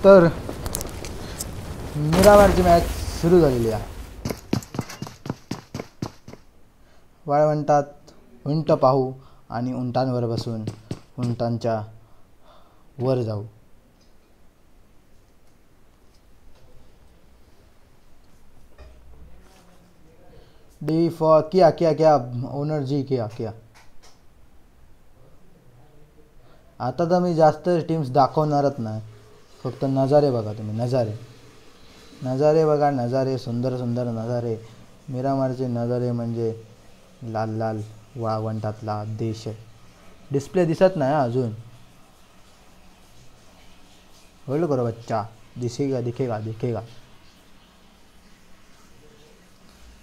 तर मिरामारची मॅच सुरू झालेली आहे. वाळवंटात उंट पाहू आणि उंटांवर बसून उंटांच्या वर जाऊ. डी फॉर किया किया किया ओनर जी किया किया. आता तर मी जास्त टीम्स दाखवणारच नाही, फक्त नजारे बघा तुम्ही. नजारे बघा, नजारे, सुंदर सुंदर नजारे. मिरामारचे नजारे म्हणजे लाल लाल वाळवंटातला देश. डिस्प्ले दिसत नाही अजून. होल्ड करो बच्चा, दिखेगा दिखेगा दिखेगा.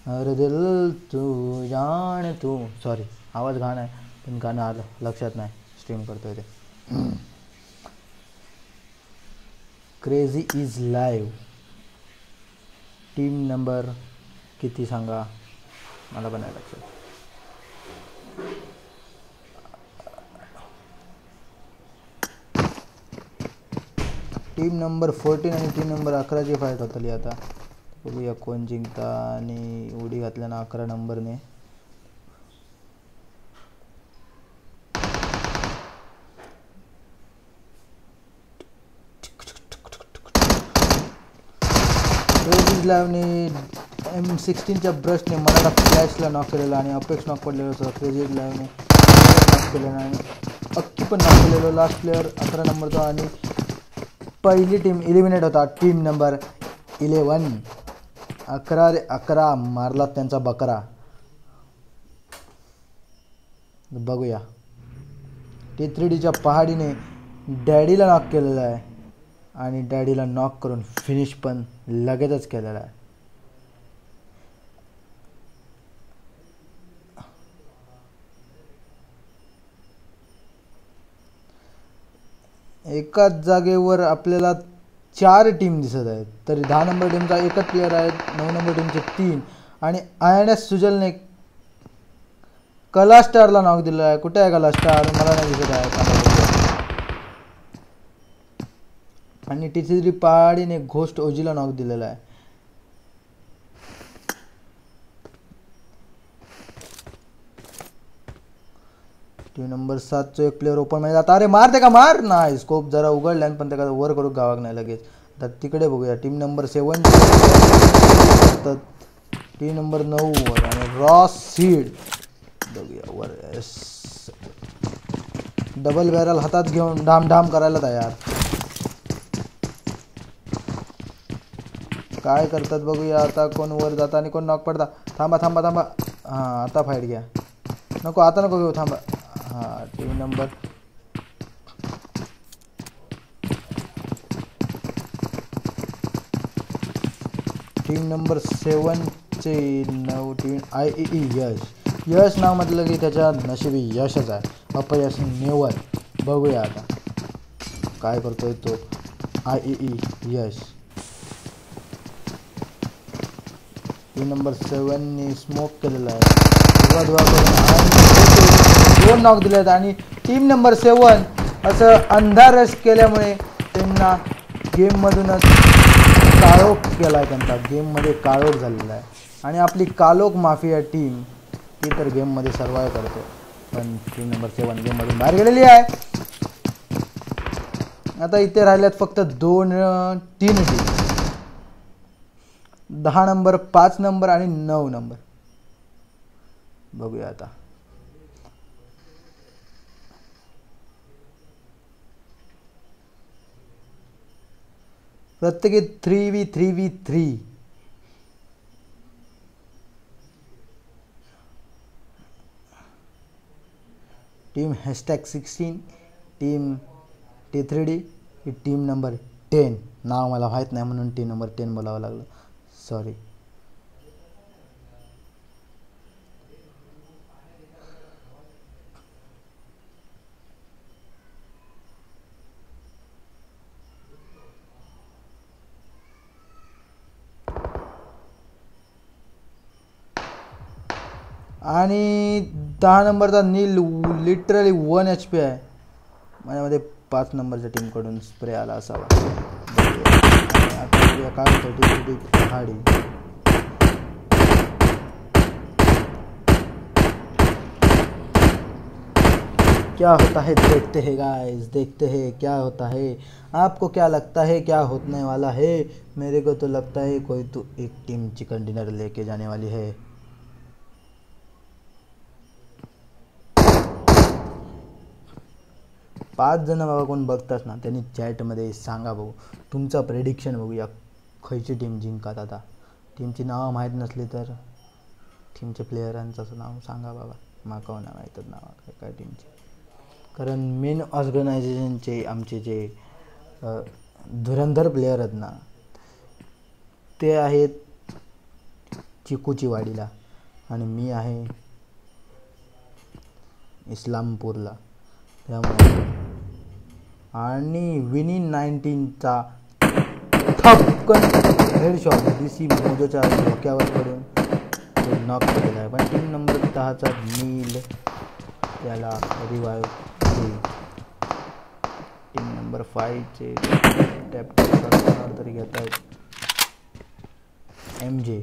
अरे दिल तू जान तू. सॉरी, आवाज घाण आहे, पण गाणं आलं लक्षात नाही. स्ट्रीम करतोय ते. Crazy is live. Team number किती सांगा, मला पण नाही लक्षात. टीम नंबर 14 आणि टीम नंबर 11ची फाईट होतली आता. बघूया कोण जिंकता. आणि उडी घातल्यानं 11 नंबरने. लावने M16च्या ब्रशने मला फ्लॅशला नॉक केलेला आणि अपेक्स नॉक पडलेलं होतं. क्रेझी लावने नॉक केलेलं आणि अक्की पण नॉक केलेलं. लास्ट प्लेअर 11 नंबरचा आणि पहिली टीम इलिमिनेट होता. Team number 11. 11 मारला त्यांचा बकरा. बघूया. T3Dच्या पहाडीने डॅडीला नॉक केलेलं आहे आणि डॅडीला नॉक करून फिनिश पण लगेचच केलेला आहे. एकाच जागेवर आपल्याला 4 टीम दिसत आहेत. तरी 10 नंबर टीमचा एकच प्लेअर आहे, 9 नंबर टीमचे 3 आणि INS सुजलने कला स्टारला नॉक दिलेला आहे. कुठे आहे कला स्टार, मला नाही दिसत आहे. आणि T3 पहाडीने घोस्ट ओजीला नॉक दिलेला आहे. टीम नंबर 7 एक प्लेअर ओपन मध्ये जाता. अरे मारते का, मार नाही. स्कोप जरा उघडला पण त्याला वर करू गावाक नाही लगेच. तर तिकडे बघूया. टीम नंबर 7 तर टीम नंबर 9 आणि रॉ सीड बघूया वर. डबल बॅरल हातात घेऊन डाम डाम करायला तयार. काय करतात बघूया आता. कोण वर जाता आणि कोण नॉक पडता. थांबा थांबा थांबा. हां आता फाईट घ्या. नको आता नको घेऊ, थांबा. हां टीम नंबर टीम नंबर 7चे नाव टीम IEE यश नाव म्हटलं की त्याच्या नशिबी यशच आहे. अपयश नेवर. बघूया आता काय करतोय तो IEE यश. टीम नंबर 7ने स्मोक केलेला आहे. दोन नॉक दिले आहेत आणि टीम नंबर 7 असं अंधार रश केल्यामुळे त्यांना गेममधूनच काळोख केला आहे. त्यांचा गेममध्ये काळोख झालेला आहे आणि आपली कालोख माफिया टीम ती तर गेममध्ये सर्वाइव्ह करते. पण टीम नंबर 7 गेममधून बाहेर गेलेली आहे. आता इथे राहिल्यात फक्त 3 टीम. 10 नंबर, 5 नंबर आणि 9 नंबर. बघूया आता. प्रत्येकी 3v3v3. टीम #16 टीम T3D ही टीम नंबर 10. नाव मला माहीत नाही म्हणून टीम नंबर 10 बोलावं लागलं, सॉरी. आणि 10 नंबरचा नील लिटरली 1 HP आहे. माझ्यामध्ये 5 नंबरच्या टीमकडून स्प्रे आला असावा. आता काय होतं पहाडी क्या होता है देखते हैं गाइस, देखते हैं क्या होता है। आपको क्या लगता है क्या होने वाला है? मेरे को तो लगता है कोई तो एक टीम चिकन डिनर लेके जाने वाली है। पाच जण बाबा कोण बघतात ना त्यांनी चॅटमध्ये सांगा बघू तुमचं प्रेडिक्शन बघूया खयची टीम जिंकत। आता टीमची नावं माहीत नसली तर टीमचे प्लेयरांचं नाव सांगा बाबा, माका नाही माहीतच नाव काय टीमची, कारण मेन ऑर्गनायझेशनचे आमचे जे धुरंधर प्लेयर आहेत ना ते आहेत चिकूची वाडीला आणि मी आहे इस्लामपूरला, त्यामुळे आणि विनी 19चा थपकन हेडशॉट DC मोजोच्या डोक्यावर पडून तो नॉक केलेला आहे, पण टीम नंबर 10चा नील त्याला रिवाईव्ह देईल। टीम नंबर 5चे टॅप शॉट तरी घेत आहेत MJ,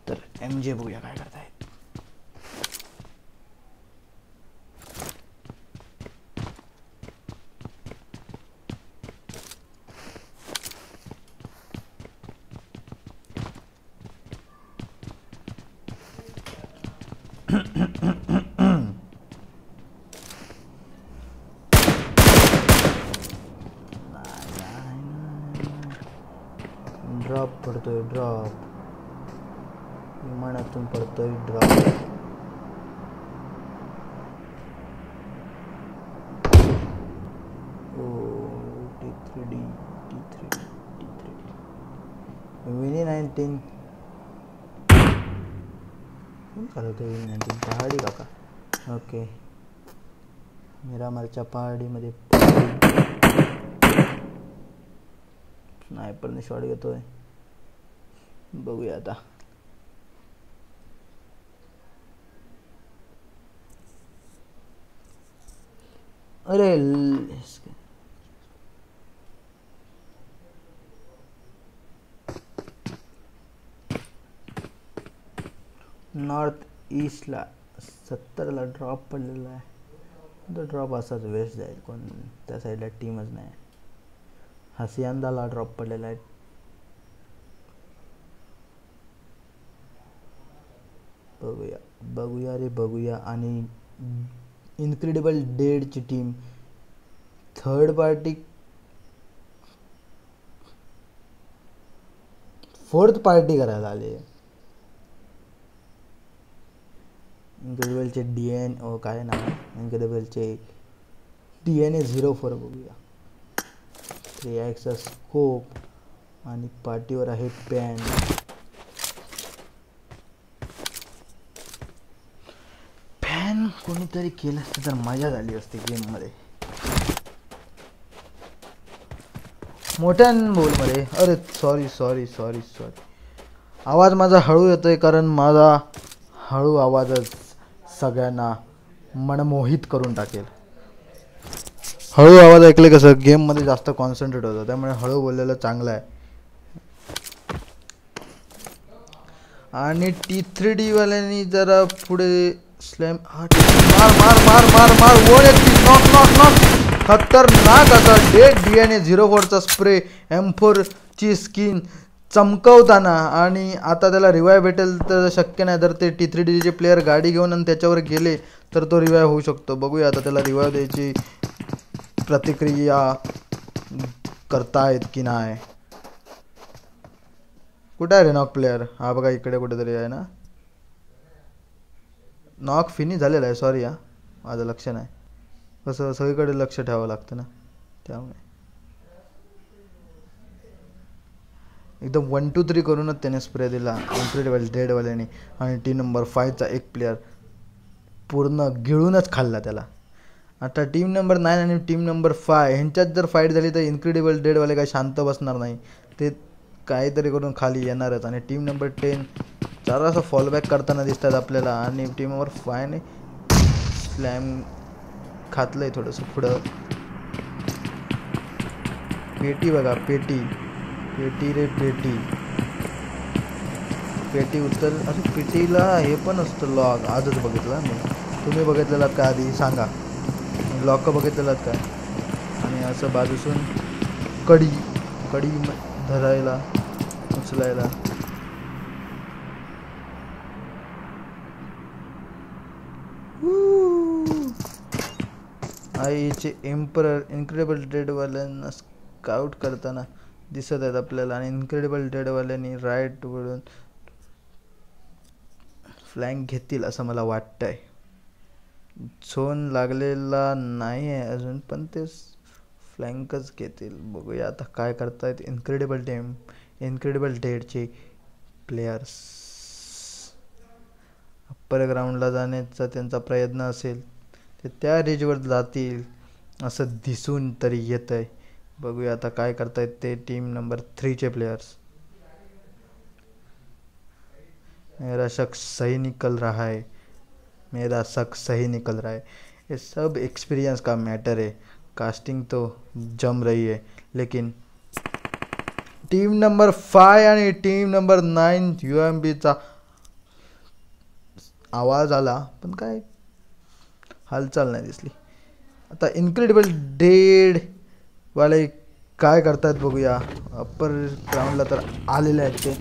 तर MJ बघूया काय करताय। ड्रॉप पडतोय, ड्रॉप विमानातून पडतोय ड्रॉप। T3D विनी 19 कौन करतोय विनी 19 पहाडी काका, ओके मिरामारच्या पहाडीमध्ये स्नायपरने शॉट घेतोय, बघूया आता। अरे नॉर्थ ईस्टला 70ला ड्रॉप पडलेला आहे, तो ड्रॉप असाच वेस्ट जाईल, कोण त्या साईडला टीमच नाही। हसियांदाला ड्रॉप पडलेला आहे, बघूया बघूया रे बघूया। आणि इनक्रेडिबल डेडची team third party fourth party करायला आली आहे। इनक्रेडिबलचे DN काय नाव, इनक्रेडिबलचे DNA 04 बघूया। 3x स्कोप आणि पार्टीवर आहे पॅन, पॅन कोणीतरी केलं असतं तर मजा झाली असती गेम मध्ये। मोठ्यान बोल मध्ये, अरे सॉरी सॉरी सॉरी सॉरी, आवाज माझा हळू येतोय कारण माझा हळू आवाजच सगळ्यांना मनमोहित करून टाकेल। हळू आवाज ऐकले कसं गेम मध्ये जास्त कॉन्सन्ट्रेट होतं, त्यामुळे हळू बोललेलं चांगलं आहे। आणि T3D वाल्यांनी जरा पुढे स्लॅम मार मार मार मार मार वर एक नॉक नॉक नॉक, खतरनाक असा डेड DNA 04चा स्प्रे M4 ची स्किन चमकवताना, आणि आता त्याला रिवाय भेटेल तर शक्य नाही, तर ते T3D चे प्लेयर गाडी घेऊन आणि त्याच्यावर गेले तर तो रिवाय होऊ शकतो। बघूया आता त्याला रिवाय द्यायची प्रतिक्रिया करतायत की नाही। कुठे आहे रे नॉक प्लेयर? हा बघा इकडे कुठेतरी आहे ना, नॉक फिनिश झालेला आहे, सॉरी हा माझं लक्ष नाही, कसं सगळीकडे लक्ष ठेवावं लागतं ना, त्यामुळे एकदम 1 2 3 करूनच त्याने स्प्रे दिला इनक्रेडिबल डेडवाल्याने, आणि टीम नंबर 5चा एक प्लेयर पूर्ण गिळूनच खाल्ला त्याला। आता टीम नंबर 9 आणि टीम नंबर 5 ह्यांच्यात जर फाईट झाली तर इनक्रेडिबल डेडवाले काही शांत बसणार नाही, ते काहीतरी करून खाली येणारच। आणि टीम नंबर 10 जरासा फॉलबॅक करताना दिसतात आपल्याला, आणि टीम नंबर 5 ने स्लॅम खातलंय थोडंसं पुढं, पेटी बघा, पेटी पेटी रे पेटी, पेटी उचल. असं पेटीला हे पण असतं लॉक, आजच बघितलं मी. तुम्ही बघितलेलात का आधी सांगा, लॉक बघितलेलात का? आणि असं बाजूसून कडी कडी धरायला उचलायला. आईचे एम्परर इनक्रेडिबल डेडवाल्यांना स्काउट करताना दिसत आहेत आपल्याला. आणि इनक्रेडिबल डेडवाल्यांनी राईट वळून फ्लँक घेतील असं मला वाटतंय. झोन लागलेला नाही आहे अजून, पण ते फ्लँकच घेतील. बघूया आता काय करतायत इनक्रेडिबल डेडचे प्लेयर्स. अप्पर ग्राउंडला जाण्याचा त्यांचा प्रयत्न असेल, ते त्या रेजवर जातील असं दिसून तरी येत आहे. बघूया आता काय करतायत ते टीम नंबर 3चे प्लेयर्स. मेरा शक सही निकल रहा है, मेरा शक सही निकल रहा है. ये सब एक्सपीरियंस का मैटर है. कास्टिंग तो जम रही है, लेकिन टीम नंबर 5 आणि टीम नंबर 9 UMBचा आवाज आला, पण काय हालचाल नाही दिसली. आता इनक्रेडिबल डेड वाले काय करतात बघूया. अप्पर ग्राउंडला तर आलेले आहेत ते,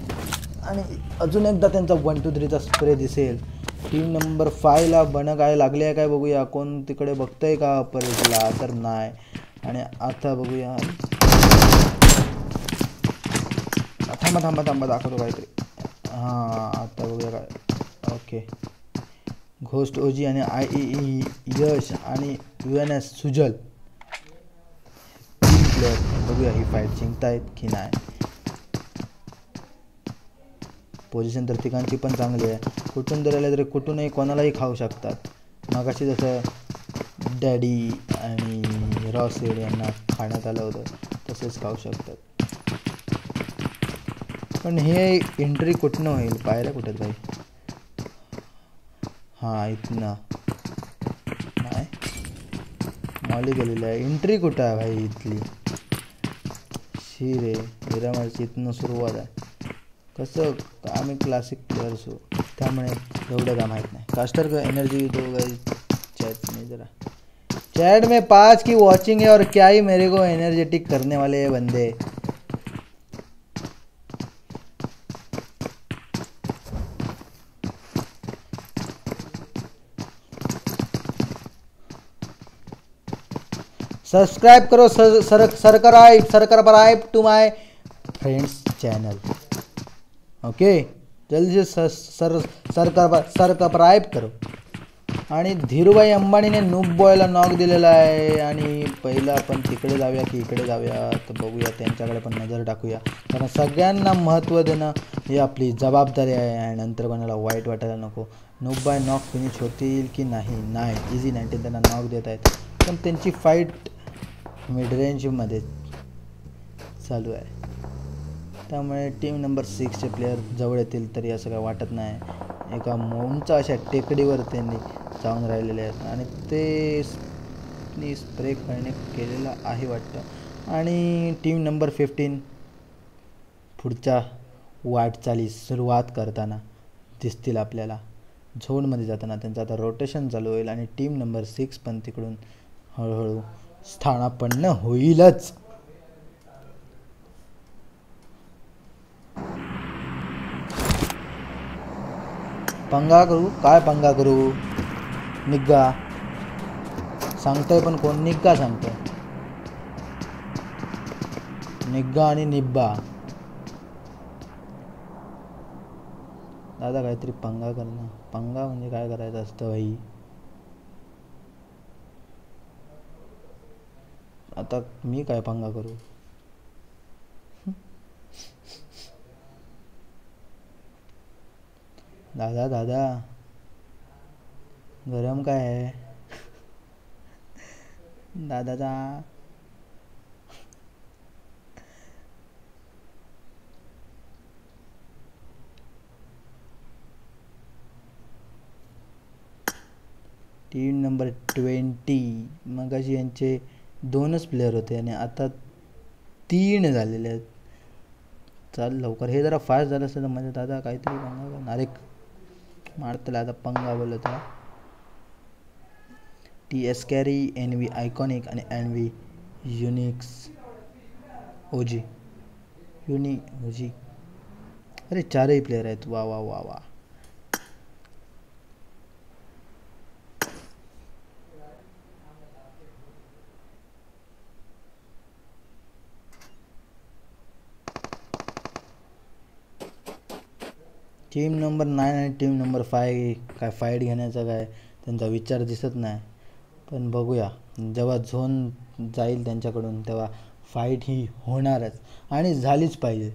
आणि अजून एकदा त्यांचा 1 2 3चा स्प्रे दिसेल. टीम नंबर 5ला बन काय लागले आहे काय बघूया. कोण तिकडे बघतंय का अप्परला? तर नाही. आणि आता बघूया, थांबा दाखवतो काहीतरी. हां, आता बघूया काय. ओके, घोस्ट ओजी आणि IEE यश आणि UNS सुजल 3 प्लेयर. बघूया ही फाईट जिंकतायत की नाही. पोझिशन तर तिघांची पण चांगली आहे. कुठून जर आले तरी कुठूनही कोणालाही खाऊ शकतात. मगाशी जसं डॅडी आणि रॉसेड यांना खाण्यात आलं होतं, तसेच खाऊ शकतात. पण हे एंट्री कुठनं होईल? पाहायला कुठं भाई? हां, इथनं नाही, मॉली गेलेलं आहे. एंट्री कुठं आहे भाई इथली? शी रे, मिरामारची इथनं सुरुवात आहे. कसं, आम्ही क्लासिक प्लेयर्स हो, त्यामुळे एवढं का माहीत नाही. कास्टर का एनर्जी दो गई चैट में ज़रा. चैट में 5 की वॉचिंग है और क्या ही मेरे को एनर्जेटिक करने वाले हैं बंदे. सब्सक्राइब करो subscribe to my friends channel. Okay, जल्दी से सब्सक्राइब करो. आणि धीरूभाई अंबानीने नूब बॉयला नॉक दिलेला आहे. आणि पहिला आपण तिकडे जाऊया की इकडे जाऊया, तर बघूया, त्यांच्याकडे पण नजर टाकूया. कारण सगळ्यांना महत्त्व देणं ही आपली जबाबदारी आहे. आणि नंतर कोणाला वाईट वाटायला नको. नूब बॉय नॉक फिनिश होतील की नाही? नाही, इझी 19 त्यांना नॉक देत आहेत. पण त्यांची फाईट मिड रेंजमध्ये चालू आहे, त्यामुळे टीम नंबर 6चे प्लेयर जवळ येतील तरी असं काय वाटत नाही. एका उंच अशा टेकडीवर त्यांनी जाऊन राहिलेले आहेत, आणि ते स्प्रे करणे केलेला आहे वाटतं. आणि टीम नंबर 15 पुढच्या वाटचालीस सुरुवात करताना दिसतील आपल्याला. झोनमध्ये जाताना त्यांचं आता रोटेशन चालू होईल, आणि टीम नंबर 6 पण तिकडून हळूहळू स्थानापन्न होईलच. पंगा करू? काय पंगा करू? निग्गा सांगतोय, पण कोण निग्गा सांगतोय? निग्गा आणि निब्बा. दादा काहीतरी पंगा करणं. पंगा म्हणजे काय करायचं असतं भाई? आता मी काय पंगा करू? दादा दादा गरम काय आहे दादाचा? टीम नंबर 20 मगाशी यांचे 2च प्लेयर होते, आणि आता 3 झालेले आहेत. चाल लवकर, हे जरा फास्ट झालं असतं तर म्हणजे दादा काहीतरी पंगा अरे मारतला आता पंगा बोलत आहे. TS कॅरी, NV आयकॉनिक आणि NV युनिक्स ओजी ओजी. अरे 4ही प्लेयर आहेत. वा वा वा वा. टीम नंबर 9 आणि टीम नंबर 5 काय फाईट घेण्याचा काय त्यांचा विचार दिसत नाही. पण बघूया, जेव्हा झोन जाईल त्यांच्याकडून तेव्हा फाईट ही होणारच आणि झालीच पाहिजे.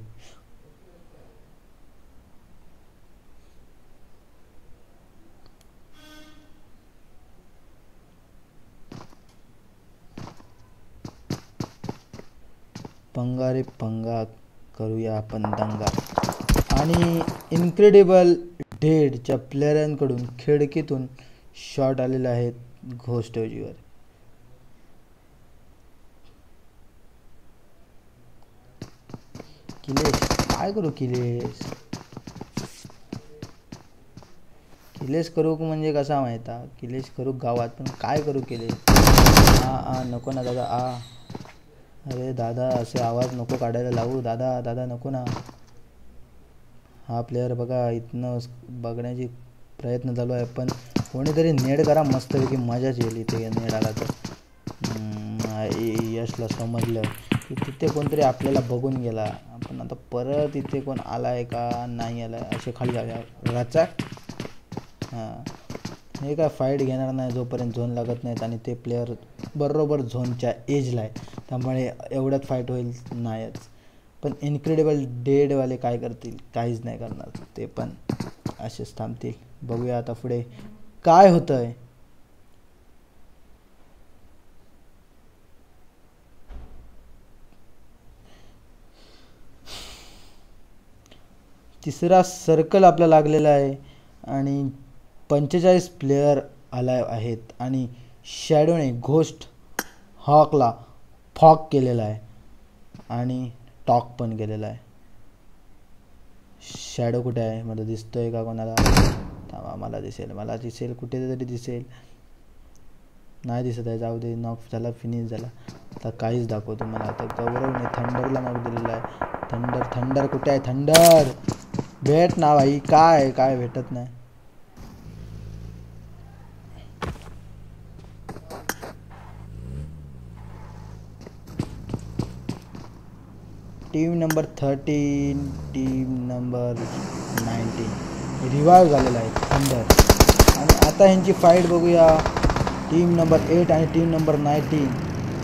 पंगा रे पंगा, करूया आपण दंगा. आणि इनक्रेडिबल डेडच्या प्लेयरांकडून खिडकीतून शॉट आलेले आहेत घोस्ट ओजीवर. किलेश काय करू, किलेश करू म्हणजे कसा माहिती आहे, किलेश करू गावात, पण काय करू किलेश. नको ना दादा. अरे दादा असे आवाज नको काढायला लावू दादा. दादा नको ना. हा प्लेयर बघा इथनं बघण्याची प्रयत्न चालू आहे, पण कोणीतरी नेड करा मस्तपैकी, मजाच येईल इथे नेड आला तर. यशला समजलं की तिथे कोणतरी आपल्याला बघून गेला. आपण आता परत इथे कोण आला आहे का नाही आला आहे असे खाली जाऊया राचा. हे काय फाईट घेणार नाही जोपर्यंत झोन लागत नाहीत, आणि ते प्लेयर बरोबर झोनच्या एजला आहे, त्यामुळे एवढ्यात फाईट होईल नाहीच. पण इनक्रेडिबल डेडवाले काय करतील, काहीच नाही करणार, ते पण असेच थांबतील. बघूया आता पुढे काय होतं आहे. तिसरा सर्कल आपला लागलेला आहे आणि 45 प्लेयर अलाइव आहेत आणि शॅडोने घोस्ट हॉकला फॉक केलेला आहे आणि टॉक पण केलेला आहे. शॅडो कुठे आहे, मला दिसतोय का कोणाला? थांबा, मला दिसेल कुठेतरी दिसेल. नाही दिसत आहे, जाऊ दे. नॉक झाला, फिनिश झाला. आता काहीच दाखवतो मला. आता बरोबर मी थंडरला नॉक दिलेला आहे. थंडर कुठे आहे? थंडर भेट ना भाई. काय भेटत नाही. Team number 13, team number 19 revive झालेला आहे थंडर. आणि आता ह्यांची फाईट बघूया. टीम नंबर 8 आणि टीम नंबर 19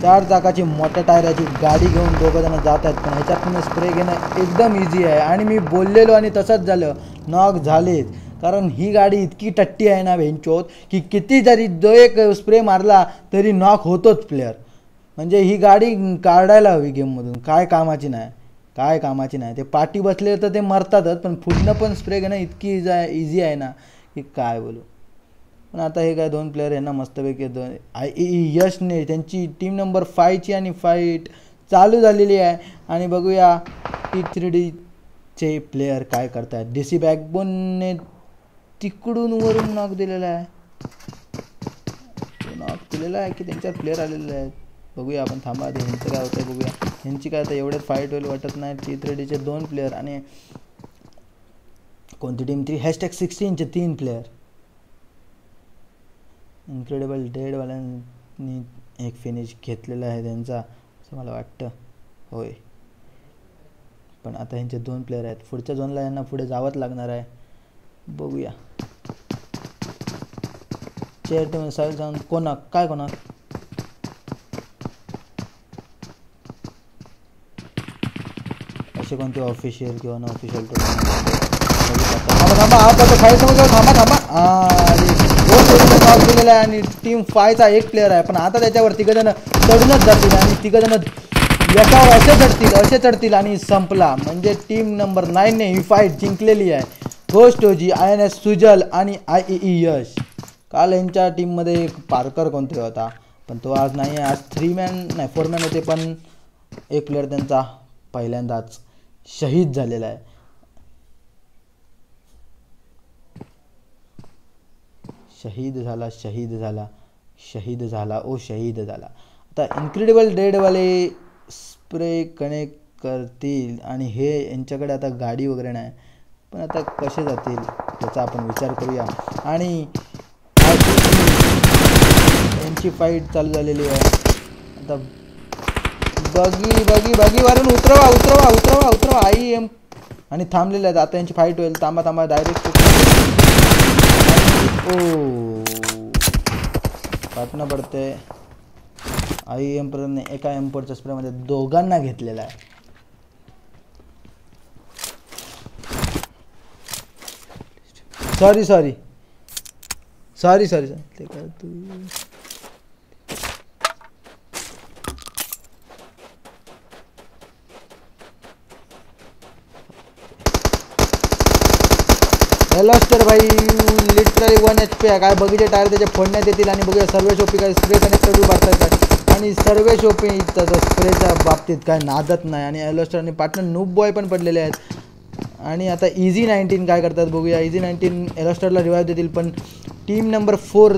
4 चाकाची मोठ्या टायराची गाडी घेऊन दोघं जण जात आहेत, पण ह्याच्यातून स्प्रे घेणं एकदम इझी आहे. आणि मी बोललेलो आणि तसंच झालं, नॉक झालेच. कारण ही गाडी इतकी टट्टी आहे ना भेंचोत, की किती जरी जो एक स्प्रे मारला तरी नॉक होतोच प्लेअर. म्हणजे ही गाडी काढायला हवी गेममधून. काय कामाची नाही. ते पाठी बसले तर ते मरतातच, पण पुढनं पण स्प्रे घेणं इतकी इझी आहे ना की काय बोलू. पण आता हे काय 2 प्लेयर आहे ना मस्तपैकी. यशने त्यांची टीम नंबर 5ची आणि फाईट चालू झालेली आहे. आणि बघूया T3Dचे प्लेयर काय करत आहेत. DC बॅकबोनने तिकडून वरून नॉक दिलेला आहे. की त्यांच्यावर प्लेयर आलेले आहेत. बघूया आपण. थांबा, ह्यांचं काय होतं बघूया. ह्यांची काय आता एवढ्यात फाईट होईल वाटत नाही. T3Dचे 2 प्लेयर आणि कोणती टीम ती #16चे 3 प्लेयर. इनक्रेडिबल डेडवाल्यांनी एक फिनिश घेतलेला आहे त्यांचा असं मला वाटतं. होय, पण आता ह्यांचे 2 प्लेयर आहेत. पुढच्या झोनला यांना पुढे जावंच लागणार आहे. बघूया. चेअर टीम साईल जाऊन कोणाक असे कोणते ऑफिशियल किंवा न ऑफिशियल दिलेला आहे. आणि टीम 5चा 1 प्लेयर आहे, पण आता त्याच्यावर 3 जण चढूनच जातील आणि 3 जण याच्यावर असे चढतील आणि संपला. म्हणजे टीम नंबर 9ने ही फाईट जिंकलेली आहे. घोस्ट ओजी, INS सुजल आणि IEE यश. काल यांच्या टीममध्ये एक पार्कर कोणतरी होता, पण तो आज नाही आहे. आज 4 मॅन होते, पण एक प्लेअर त्यांचा पहिल्यांदाच शहीद झालेला आहे. शहीद झाला ओ शहीद झाला. आता इन्क्रेडिबल डेडवाले स्प्रे कनेक्ट करतील आणि हे यांच्याकडे आता गाडी वगैरे नाही, पण आता कसे जातील त्याचा आपण विचार करूया. आणि यांची फाईट चालू झालेली आहे. आता बगी वरून उतरवा IEM आणि थांबलेले आहेत. आता यांची फाईट होईल. थांबा डायरेक्ट पाटणं पडते. IEM पर्यंत एका एम्पोर्टच्या स्प्रेमध्ये दोघांना घेतलेला आहे. सॉरी ते काय तू एलॉस्टर भाई लिटरली 1 HP आहे. काय बगीचे टायर त्याचे फोडण्यात येतील आणि बघूया सर्वे शोपी काय स्प्रे कनेक्टर बी भरतात आणि सर्वे शोपी त्याचा स्प्रेच्या बाबतीत काय नादत नाही. आणि एलॉस्टर आणि पार्टनर नूब बॉय पण पडलेले आहेत. आणि आता Easy 19 काय करतात बघूया. Easy 19 एलॉस्टरला रिवाईव्ह देतील, पण टीम नंबर 4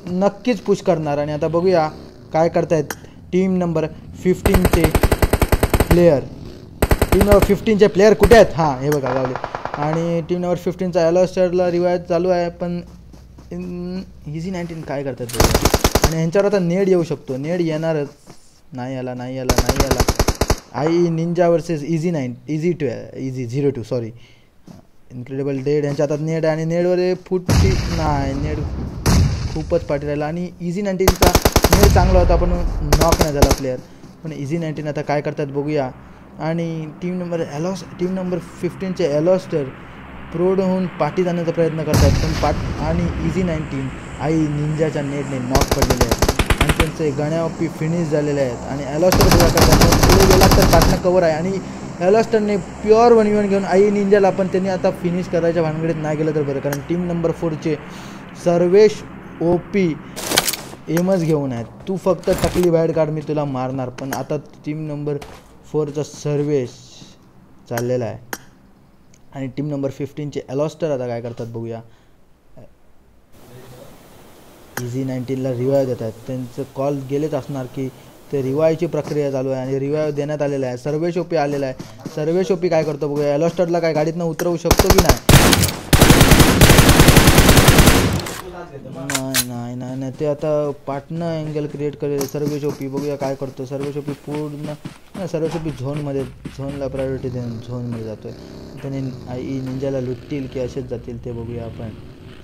नक्कीच पुश करणार. आणि आता बघूया काय करतायत टीम नंबर 15चे प्लेयर. टीम नंबर 15चे प्लेयर कुठे आहेत? हां हे बघा गावले. आणि टीम नंबर 15चा एलॉस्टरला रिवाईव्ह चालू आहे, पण Easy 19 काय करतात बघूया. आणि ह्यांच्यावर आता नेड येऊ शकतो. नेड येणारच. नाही आला. Ninja versus Easy 02 sorry incredible dead यांच्या हातात नेड आहे आणि नेडवर फुटती नाही. नेड खूपच पाठी राहिला आणि Easy 19चा नेड चांगला होता, पण नॉक नाही झाला प्लेअर. पण Easy 19 आता काय करतात बघूया. आणि टीम नंबर 15चे एलॉस्टर प्रोड होऊन पाठी जाण्याचा प्रयत्न करतात, पण आणि Easy 19 निंजाच्या नेटने नॉक पडलेले आहेत आणि त्यांचे गण्यावपी फिनिश झालेले आहेत. आणि एलॉस्टर बघा करतात पुढे गेला तर पाटणं कवर आहे आणि एलॉस्टरने प्युअर 1v1 घेऊन निंजाला, पण त्यांनी आता फिनिश करायच्या भानगडीत नाही गेलं तर बरं, कारण टीम नंबर 4चे सर्वेश OP एमच घेऊन आहेत. तू फक्त टकली बाहेर काढ, मी तुला मारणार. पण आता टीम नंबर 4चा सर्वेश चाललेला आहे आणि टीम नंबर 15चे एलॉस्टर आता काय करतात बघूया. Easy 19ला रिवाईव्ह देत आहेत. त्यांचं कॉल गेलेच असणार की ते रिवाईव्हची प्रक्रिया चालू आहे आणि रिवाईव्ह देण्यात आलेला आहे. सर्वेश OP आलेला आहे. सर्वेश OP काय करतो बघूया. एलॉस्टरला काय गाडीतनं उतरवू शकतो की नाही. ते आता पार्टनर अँगल क्रिएट करेल. सर्वेश OP बघूया काय करतो. सर्वेश OP सर्वेश OP झोनला प्रायोरिटी देऊन झोनमध्ये जातोय. त्याने निंजाला लुटतील की असेच जातील ते बघूया आपण.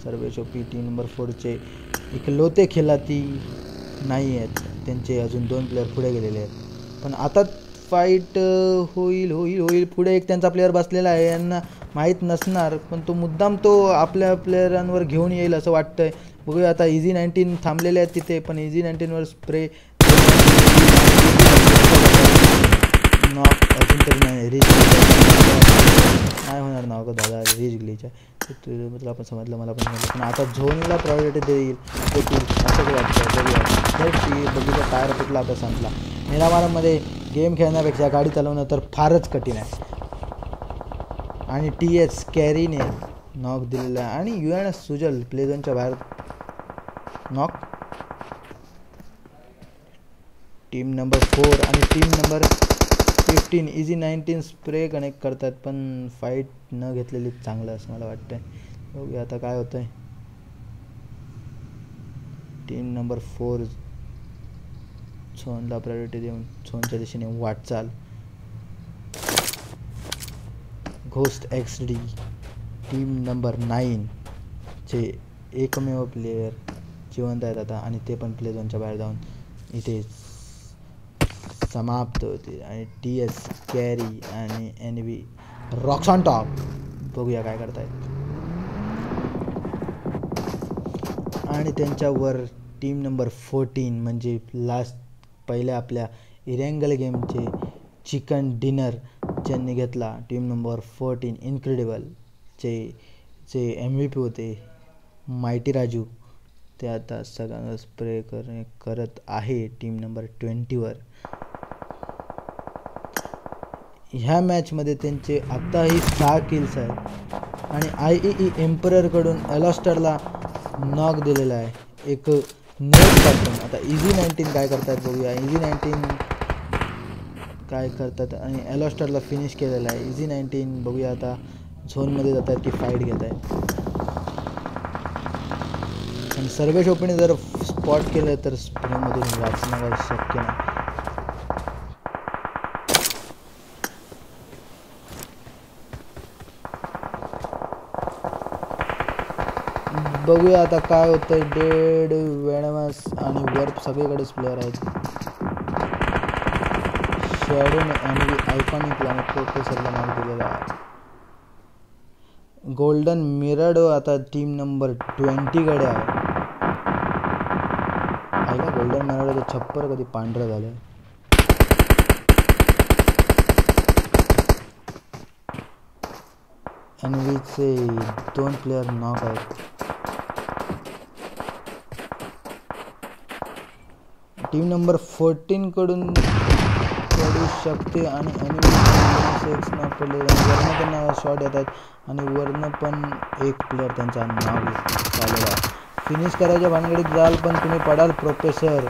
सर्वेश OP टीम नंबर 4चे इकलौते खिलाती नाही आहेत. त्यांचे अजून 2 प्लेअर पुढे गेलेले आहेत, पण आता फाईट होईल. पुढे एक त्यांचा प्लेअर बसलेला आहे. यांना माहीत नसणार, पण तो मुद्दाम आपल्या प्लेयरांवर घेऊन येईल असं वाटतंय. बघूया आता Easy 19 थांबलेले आहेत तिथे, पण Easy 19वर स्प्रे नॉक अजून तरी नाही. रिच नाही होणार नाव का दादा. रिच ग्लिच आहे तुझं आपण समजलं, मला पण समजलं. पण आता झोनला प्रायोरिटी देईल असं वाटतं. बघूया टायर कुठला आता संपला. मिरामारमध्ये गेम खेळण्यापेक्षा गाडी चालवणं तर फारच कठीण आहे. आणि TS कॅरीने नॉक दिलेला आहे आणि UNS सुजल प्लेझोनच्या बाहेर नॉक. टीम नंबर 4 आणि team number 15 Easy 19 spray connect करतात, पण फाईट न घेतलेली चांगलं असं मला वाटतंय. बघूया आता काय होतंय. टीम नंबर 4 झोनला प्रायोरिटी देऊन झोनच्या दिशेने वाटचाल. घोस्ट XD टीम नंबर 9चे एकमेव प्लेयर जिवंत आहेत आता, आणि ते पण प्ले झोनच्या बाहेर जाऊन इथे समाप्त होते. आणि TS कॅरी आणि NV रॉक्स ऑन टॉप. बघूया काय करतायत. आणि त्यांच्यावर टीम नंबर 14 म्हणजे पहिल्या आपल्या इरेंगल गेमचे चिकन डिनर ज्यांनी घेतला. टीम नंबर 14 इन्क्रेडिबलचे जे MVP होते माइटी राजू, ते आता सगळ्यांना स्प्रे करत आहे टीम नंबर 20वर. ह्या मॅचमध्ये त्यांचे आत्ताही 6 किल्स आहेत आणि IEE एम्पररकडून एलॉस्टरला नॉक दिलेला आहे एक नेट टाकून. आता EG19 काय करतात बघूया. EG19 काय करतात आणि एलॉस्टरला फिनिश केलेला आहे. EG19 बघूया आता झोनमध्ये जात आहेत की फाईट घेत आहेत. आणि सर्वेश ओपीने जर स्पॉट केलं तर स्प्रेमधून वाचणं काही शक्य नाही. बघूया आता काय होतंय. डेड, वेणमस आणि वर्प सगळीकडेच प्लेअर आहेत. शॅडोन आणि आयकॉनिकला आणि प्रोफेसरला नाव दिलेलं आहे. गोल्डन मिराडो आता टीम नंबर 20 कडे आहे. आईला गोल्डन मिराडोचं छप्पर कधी पांढरं झालं. एनवीचे 2 प्लेअर नॉक आहेत. टीम नंबर 14 कडून पडू शकते आणि नॉक पडले. वरनं त्यांना शॉट येतात आणि वरनं पण एक प्लेअर त्यांचा नाव चाललेला आहे. फिनिश करायच्या भानगडीत जाल पण तुम्ही पडाल प्रोफेसर.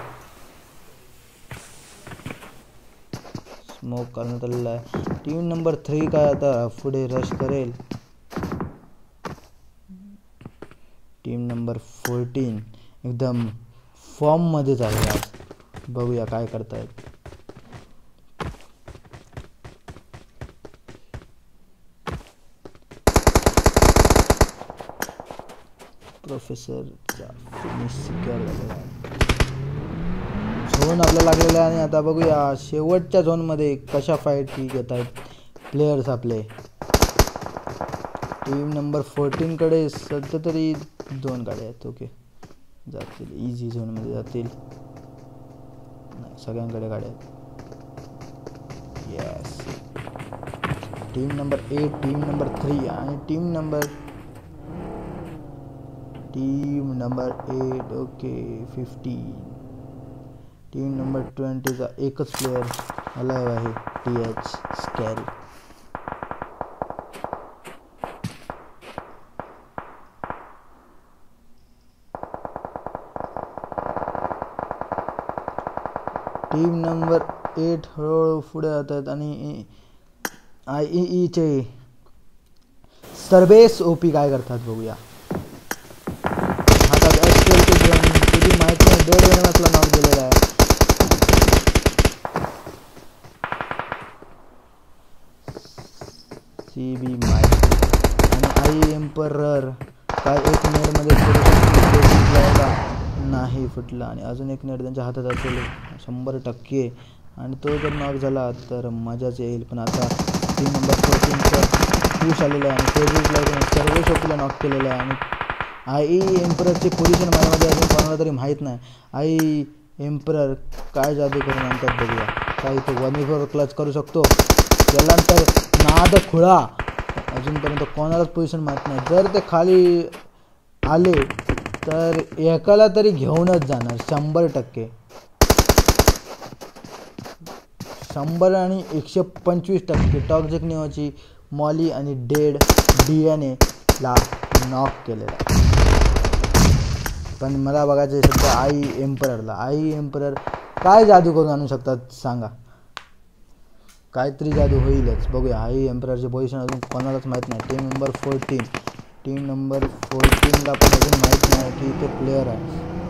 स्मोक करण्यात आलेला आहे. टीम नंबर 3 काय आता पुढे रश करेल. टीम नंबर 14 एकदम फॉर्म मध्येच आहे आज. बघूया काय करतायत. प्रोफेसरचा फिनिश सिक्युअर झालेला आहे. झोन आपल्याला लागलेला आहे आणि आता बघूया शेवटच्या झोनमध्ये कशा फाईट घेत आहेत प्लेयर्स आपले. टीम नंबर 14 कडे सध्या तरी 2 गाड्या आहेत. ओके जातील इझी झोनमध्ये जातील. नाही सगळ्यांकडे गाड्या आहेत. Yes. Team number 8, team number 3 आणि team number 8 okay 15. Team number 20चा एकच प्लेअर अलाइव आहे TH स्कॅरी. टीम नंबर 8 हळूहळू पुढे जातात आणि IEEचे सर्वेस OP काय करतात बघूया. हातात कधी माहित नाही. 1.5 वेळेला नॉक दिलेला आहे. CB माहित आणि एम्परर काय एक नेटमध्ये नाही फुटला आणि अजून एक नेट त्यांच्या हातात असेल 100% आणि तो जर नॉक झाला तर मजाच येईल. पण आता टीम नंबर 14चा पुश आलेला आहे आणि फेजला सर्वेश ओपीला नॉक केलेला आहे आणि IE एम्पररची पोझिशन माझ्यामध्ये अजून कोणाला तरी माहीत नाही. IE एम्परर काय जादू करून आणतात बघूया. काय तो 1v4 क्लच करू शकतो. त्यानंतर नाद खुळा अजूनपर्यंत कोणालाच पोझिशन माहीत नाही. जर ते खाली आले तर एकाला तरी घेऊनच जाणार 100%. 100 आणि 125% टॉक्सिक निओची मॉली आणि डेड DNA ला नॉक केलेला. पण मला बघायचं सध्या IE एम्पररला. IE एम्परर काय जादू करून आणू शकतात सांगा. काहीतरी जादू होईलच. बघूया. IE एम्पररची पोझिशन अजून कोणालाच माहीत नाही. टीम नंबर 14 ला पण अजून माहीत नाही की इथे प्लेअर आहे.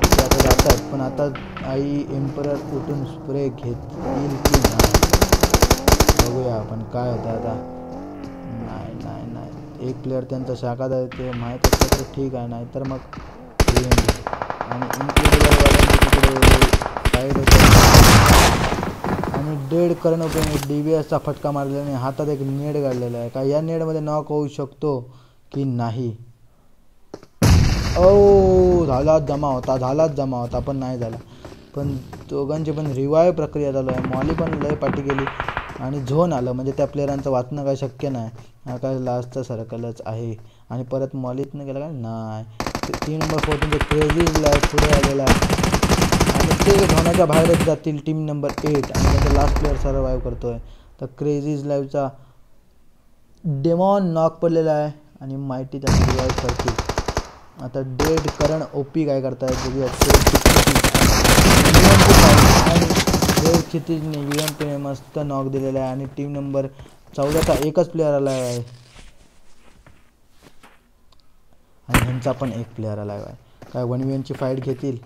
ते आता जातात पण आता IE एम्परर उठून स्प्रे घेतील की नाही बघूया. आपण काय होतं आता. नाही एक प्लेअर त्यांचा शाखात आहे ते माहीत असतं तर ठीक आहे. नाही तर मग आणि साईड आणि डेड करणं DBSचा फटका मारल्याने हातात एक नेट काढलेला आहे. का या नेटमध्ये नॉक होऊ शकतो की नाही. झालाच जमा होता पण नाही झाला. पण दोघांची पण रिवाईव्ह प्रक्रिया चालू आहे. मॉली पण लय पाठी गेली आणि झोन आलं म्हणजे त्या प्लेअरांचं वाचणं काय शक्य नाही. हा काय लास्टचा सर्कलच आहे आणि परत मॉलीतनं गेला काय नाही. टीम नंबर 14 क्रेझीला पुढे आलेला आहे आणि ते झोनाच्या बाहेरच जातील. टीम नंबर 8 आणि त्याचा लास्ट प्लेअर सर्वाईव्ह करतोय तर क्रेझीज लाईव्हचा डेमॉन नॉक पडलेला आहे आणि माहिती त्यांना रिवाईव्ह करतील. आता डेड करण ओपी काय करतायत बघूया. आणि डेड क्षितिजने UMPने मस्त नॉक दिलेला आहे आणि टीम नंबर 14चा एकच प्लेअर आला आहे आणि ह्यांचा पण एक प्लेअर आला आहे. काय 1v1ची फाईट घेतील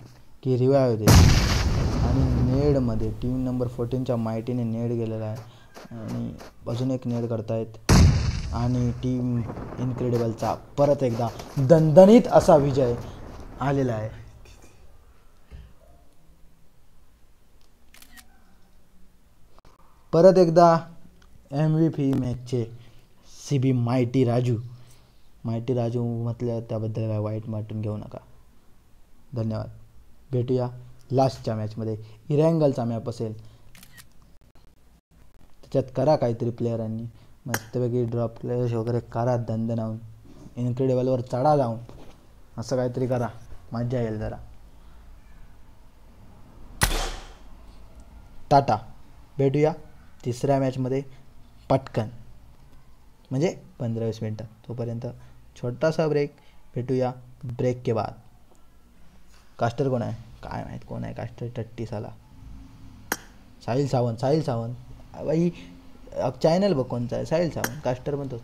की रिवाईव्ह देतील. आणि नेडमध्ये टीम नंबर 14च्या माहितीने नेड गेलेला आहे आणि अजून एक नेड करतायत आणि टीम इनक्रेडिबलचा परत एकदा दणदणीत असा विजय आलेला आहे. परत एकदा MVP मॅचचे CB मायटी राजू म्हटलं त्याबद्दल काय वाईट वाटून घेऊ नका. धन्यवाद. भेटूया लास्टच्या मॅचमध्ये. इरँगलचा मॅप असेल त्याच्यात करा काहीतरी प्लेयरांनी मस्तपैकी ड्रॉप प्लेयर्स वगैरे करा दणदणावून. इनक्रेडिबलवर चढा जाऊन असं काहीतरी करा, मजा येईल जरा. टाटा. भेटूया तिसऱ्या मॅचमध्ये पटकन, म्हणजे 15-20 मिनटं. तोपर्यंत छोटासा ब्रेक. भेटूया ब्रेक के बाद. कास्टर कोण आहे काय माहीत, कोण आहे कास्टर? टट्टी साला साहिल सावंत बाई. चॅनल बघ कोणचा आहे. साहिल सावंत कास्टर पण तोच.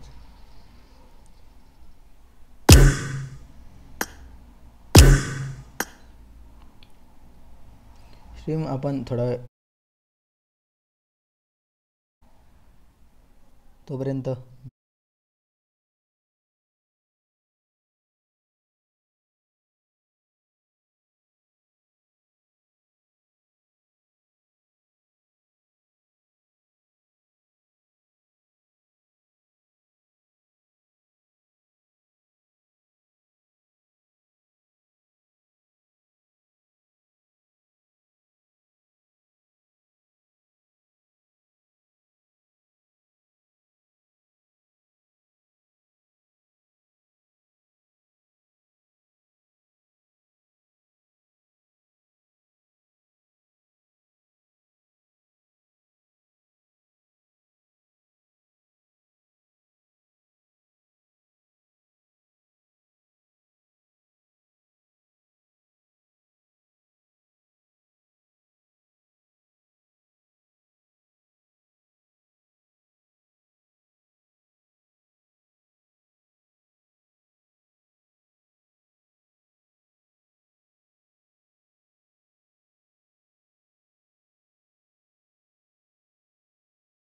स्ट्रीम आपण थोडा वेळ तोपर्यंत